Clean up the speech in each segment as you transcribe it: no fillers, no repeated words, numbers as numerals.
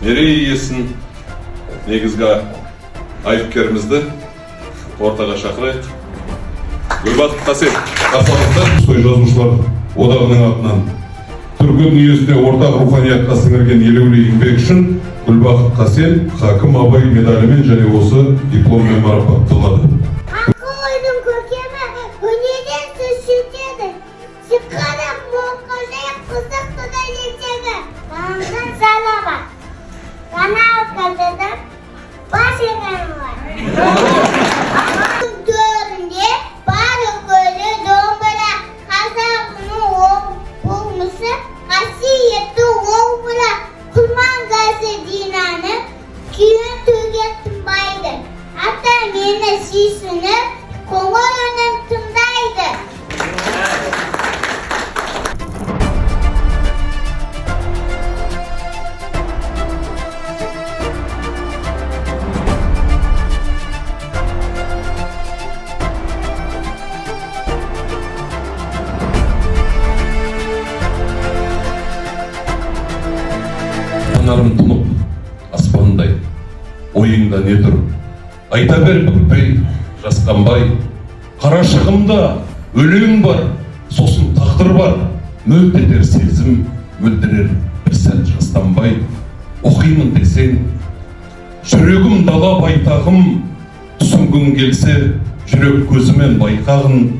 мерей иесін, негізгі айыпкерімізді ортаға шақырайық. Гүлбақыт Қасен, Той жазушылар одағының атынан түркі дүниесіне ортақ руханиятқа сіңірген елеулі еңбек үшін Гүлбақыт Қасен Хакім Абай медалімен және осы дипломмен марапатталады. Ақыл ойдың көкемі өнеден сүршетеді. Шыққаным молқа жайып қызықты да ертегі. Данымдан сала бар. Ғана өткізді бас егені бар. Төрінде бар өкөлі домбыра. Қазағының болмысы қасиетті омбыра. Құрманғазы Динаны күйін төге тынбайды. Ата мені сүйсініп, көңіл үнін тыңдайды. Жанарым тұнып, аспандай, ойыңда не тұр? Айта бер бүкпей, жасқанбай, қарашығымда өлең бар, сосын тағдыр бар, мөлт етер сезім, мөлдірер бір сәт жастанбай. Оқимын десең, жүрегім дала байтағым, түсінгің келсе, жүрек көзімен байқағын.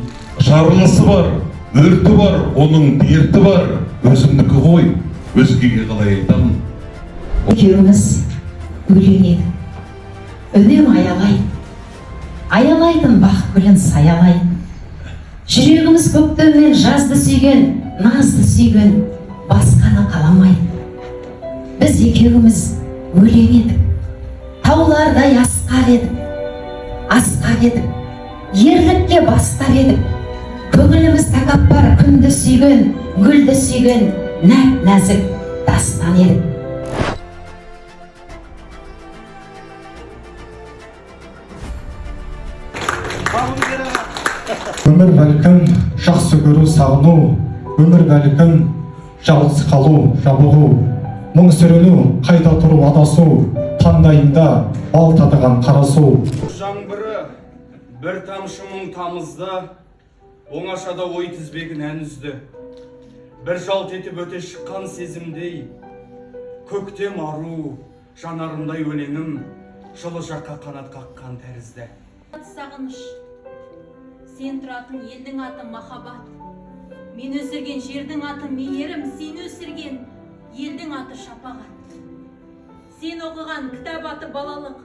Жарылысы бар, өрті бар, оның дерті бар, өзімдікі ғой, өзгеге қалай айтамын. Екеуміз өлең едік, үнем аялайтын бақ гүлін саялайтын. Жүрегіміз көктемнен жазды сүйген, назды сүйген, басқаны қаламайтын. Біз екеуміз өлең едік, таулардай асқар едік, ерлікке бастар едік. Көңіліміз тәкаппар күнді сүйген, гүлді сүйген, нәзік дастан едік. Өмір бәлкім жақсы көру сағыну, өмір бәлкім жалғыз қалу, жабығу, мұң сүріну, қайта тұру адасу, таңдайында бал татыған қарасу. Жаңбыры бір тамшы мұң тамызды, оңашада ой тізбегін ән үзді. Бір жалт етіп өте шыққан сезімдей, көктем ару, жанарымдай өлеңім, жылы жаққа қанат қаққан тәрізді. Сағыныш, сен тұратын елдің аты махаббат. Мен өсірген жердің аты мейірім, сен өсірген елдің аты шапағат. Сен оқыған кітап аты балалық,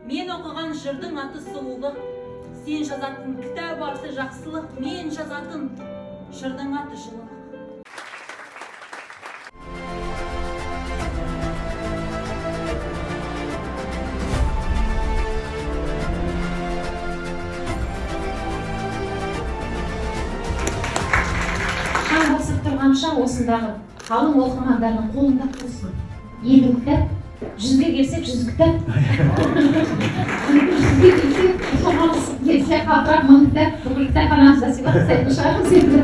мен оқыған жырдың аты сұлулық. Сен жазатын кітап аты жақсылық, мен жазатын жырдың аты жылылық. Басып тұрғанша осындағы қалың оқырмандардың қолында болсын. 50 кітап, 100-ге келсек 100 кітап. 100-ге келсек, келсе қалтырақ 1000 кітап, бүкіл кітапханамызда сыйлық жасайтын шығармыз енді.